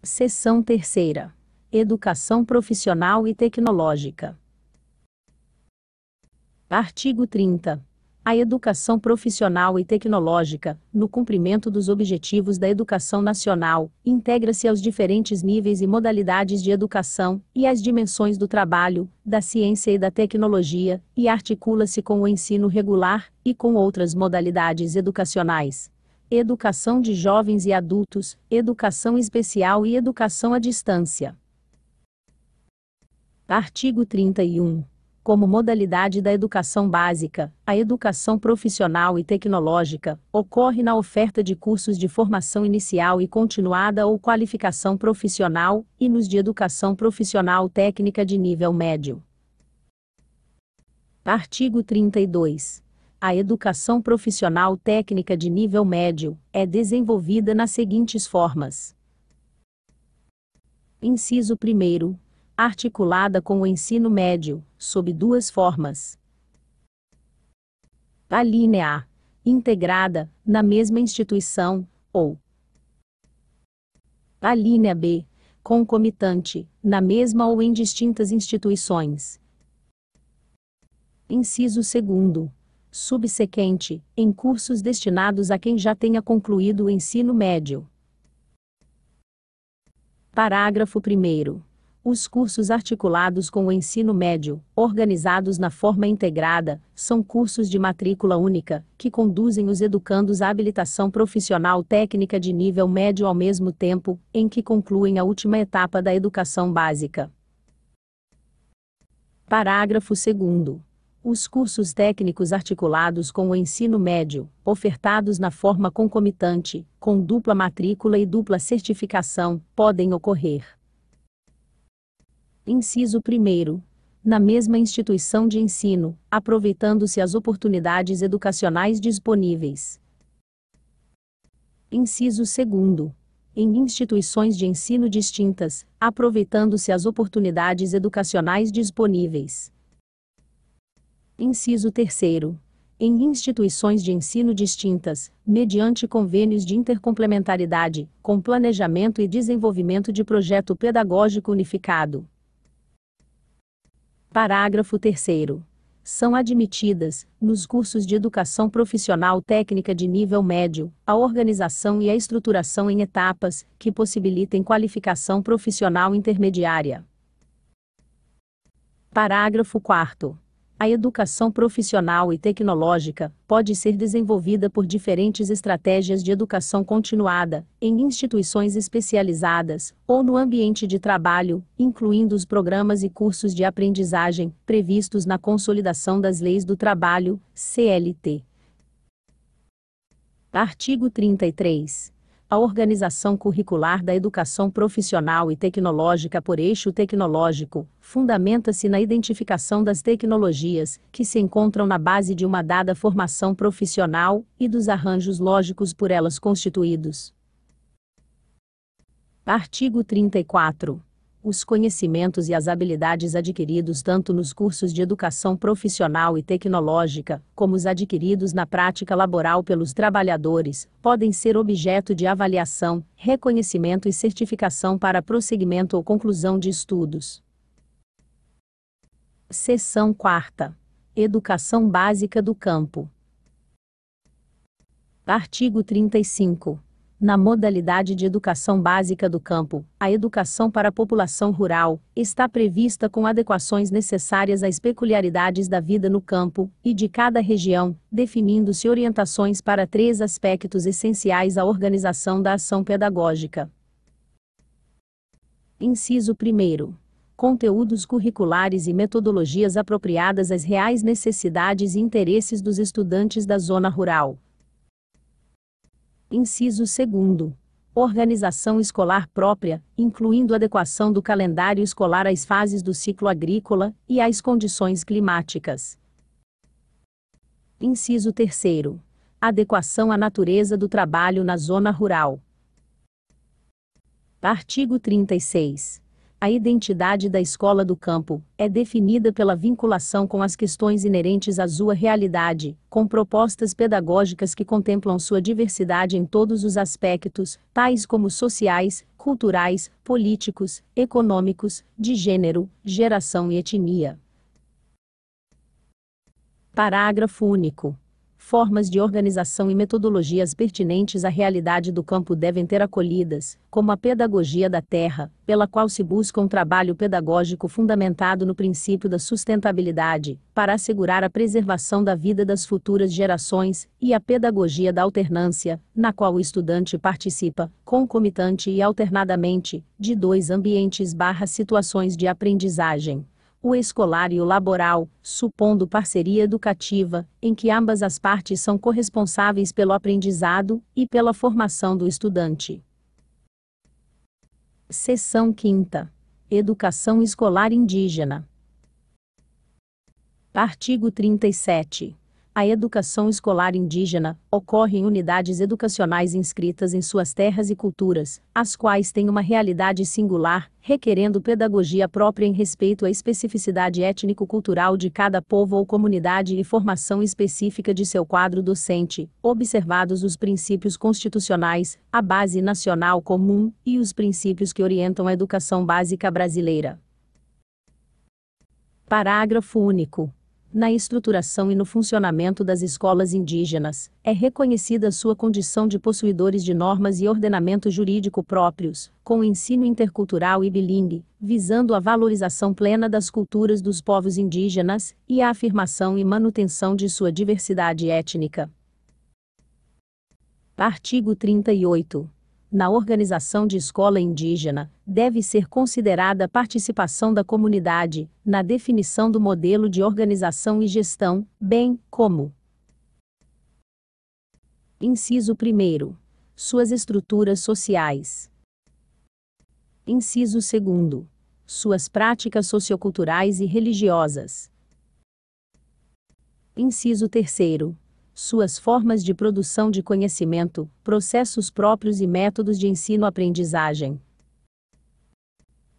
Seção 3ª. Educação profissional e tecnológica. Artigo 30. A educação profissional e tecnológica, no cumprimento dos objetivos da educação nacional, integra-se aos diferentes níveis e modalidades de educação, e às dimensões do trabalho, da ciência e da tecnologia, e articula-se com o ensino regular, e com outras modalidades educacionais. Educação de jovens e adultos, educação especial e educação à distância. Artigo 31. Como modalidade da educação básica, a educação profissional e tecnológica ocorre na oferta de cursos de formação inicial e continuada ou qualificação profissional, e nos de educação profissional técnica de nível médio. Artigo 32. A educação profissional técnica de nível médio é desenvolvida nas seguintes formas. Inciso 1º. Articulada com o ensino médio, sob duas formas. A linha A. Integrada, na mesma instituição, ou a linha B. Concomitante, na mesma ou em distintas instituições. Inciso 2º. Subsequente, em cursos destinados a quem já tenha concluído o ensino médio. Parágrafo 1º. Os cursos articulados com o ensino médio, organizados na forma integrada, são cursos de matrícula única, que conduzem os educandos à habilitação profissional técnica de nível médio ao mesmo tempo, em que concluem a última etapa da educação básica. Parágrafo 2º. Os cursos técnicos articulados com o ensino médio, ofertados na forma concomitante, com dupla matrícula e dupla certificação, podem ocorrer. Inciso 1º. Na mesma instituição de ensino, aproveitando-se as oportunidades educacionais disponíveis. Inciso 2º. Em instituições de ensino distintas, aproveitando-se as oportunidades educacionais disponíveis. Inciso 3º. Em instituições de ensino distintas, mediante convênios de intercomplementaridade, com planejamento e desenvolvimento de projeto pedagógico unificado. Parágrafo 3º. São admitidas, nos cursos de educação profissional técnica de nível médio, a organização e a estruturação em etapas, que possibilitem qualificação profissional intermediária. Parágrafo 4º. A educação profissional e tecnológica pode ser desenvolvida por diferentes estratégias de educação continuada, em instituições especializadas, ou no ambiente de trabalho, incluindo os programas e cursos de aprendizagem, previstos na Consolidação das Leis do Trabalho, CLT. Artigo 33. A organização curricular da educação profissional e tecnológica por eixo tecnológico fundamenta-se na identificação das tecnologias que se encontram na base de uma dada formação profissional e dos arranjos lógicos por elas constituídos. Artigo 34. Os conhecimentos e as habilidades adquiridos tanto nos cursos de educação profissional e tecnológica, como os adquiridos na prática laboral pelos trabalhadores, podem ser objeto de avaliação, reconhecimento e certificação para prosseguimento ou conclusão de estudos. Seção 4ª. Educação básica do campo. Artigo 35. Na modalidade de educação básica do campo, a educação para a população rural está prevista com adequações necessárias às peculiaridades da vida no campo e de cada região, definindo-se orientações para 3 aspectos essenciais à organização da ação pedagógica. Inciso 1º. Conteúdos curriculares e metodologias apropriadas às reais necessidades e interesses dos estudantes da zona rural. Inciso 2º. Organização escolar própria, incluindo adequação do calendário escolar às fases do ciclo agrícola e às condições climáticas. Inciso 3º. Adequação à natureza do trabalho na zona rural. Artigo 36. A identidade da escola do campo é definida pela vinculação com as questões inerentes à sua realidade, com propostas pedagógicas que contemplam sua diversidade em todos os aspectos, tais como sociais, culturais, políticos, econômicos, de gênero, geração e etnia. Parágrafo único. Formas de organização e metodologias pertinentes à realidade do campo devem ter acolhidas, como a pedagogia da terra, pela qual se busca um trabalho pedagógico fundamentado no princípio da sustentabilidade, para assegurar a preservação da vida das futuras gerações, e a pedagogia da alternância, na qual o estudante participa, concomitante e alternadamente, de dois ambientes/situações de aprendizagem, o escolar e o laboral, supondo parceria educativa, em que ambas as partes são corresponsáveis pelo aprendizado e pela formação do estudante. Seção 5ª. Educação escolar indígena. Artigo 37. A educação escolar indígena ocorre em unidades educacionais inscritas em suas terras e culturas, as quais têm uma realidade singular, requerendo pedagogia própria em respeito à especificidade étnico-cultural de cada povo ou comunidade e formação específica de seu quadro docente, observados os princípios constitucionais, a base nacional comum e os princípios que orientam a educação básica brasileira. Parágrafo único. Na estruturação e no funcionamento das escolas indígenas, é reconhecida sua condição de possuidores de normas e ordenamento jurídico próprios, com ensino intercultural e bilíngue, visando a valorização plena das culturas dos povos indígenas e a afirmação e manutenção de sua diversidade étnica. Artigo 38. Na organização de escola indígena, deve ser considerada a participação da comunidade, na definição do modelo de organização e gestão, bem como: inciso 1º. Suas estruturas sociais. Inciso 2º. Suas práticas socioculturais e religiosas. Inciso 3º. Suas formas de produção de conhecimento, processos próprios e métodos de ensino-aprendizagem.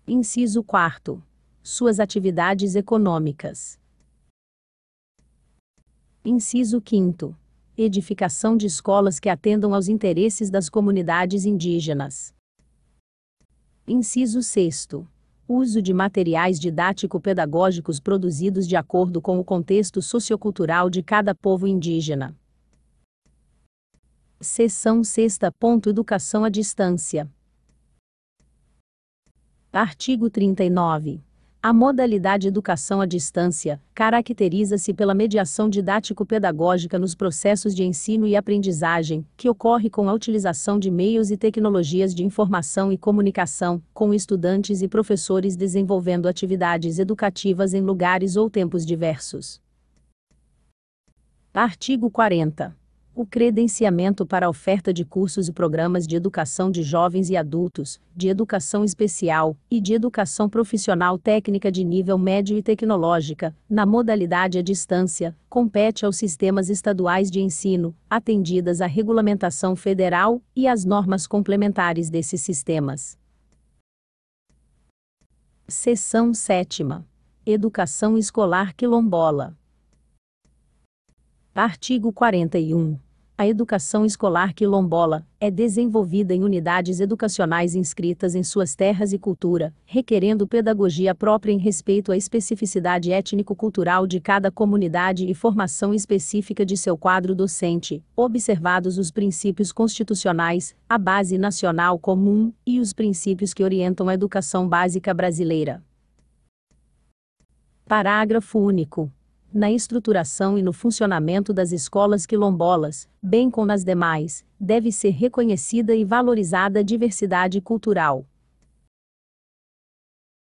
Inciso 4º. Suas atividades econômicas. Inciso 5º. Edificação de escolas que atendam aos interesses das comunidades indígenas. Inciso 6º. Uso de materiais didático-pedagógicos produzidos de acordo com o contexto sociocultural de cada povo indígena. Seção 6ª. Educação à distância. Artigo 39. A modalidade educação à distância caracteriza-se pela mediação didático-pedagógica nos processos de ensino e aprendizagem, que ocorre com a utilização de meios e tecnologias de informação e comunicação, com estudantes e professores desenvolvendo atividades educativas em lugares ou tempos diversos. Artigo 40. O credenciamento para a oferta de cursos e programas de educação de jovens e adultos, de educação especial e de educação profissional técnica de nível médio e tecnológica, na modalidade à distância, compete aos sistemas estaduais de ensino, atendidas a regulamentação federal e as normas complementares desses sistemas. Seção 7ª. Educação escolar quilombola. Artigo 41. A educação escolar quilombola é desenvolvida em unidades educacionais inscritas em suas terras e cultura, requerendo pedagogia própria em respeito à especificidade étnico-cultural de cada comunidade e formação específica de seu quadro docente, observados os princípios constitucionais, a base nacional comum e os princípios que orientam a educação básica brasileira. Parágrafo único. Na estruturação e no funcionamento das escolas quilombolas, bem como nas demais, deve ser reconhecida e valorizada a diversidade cultural.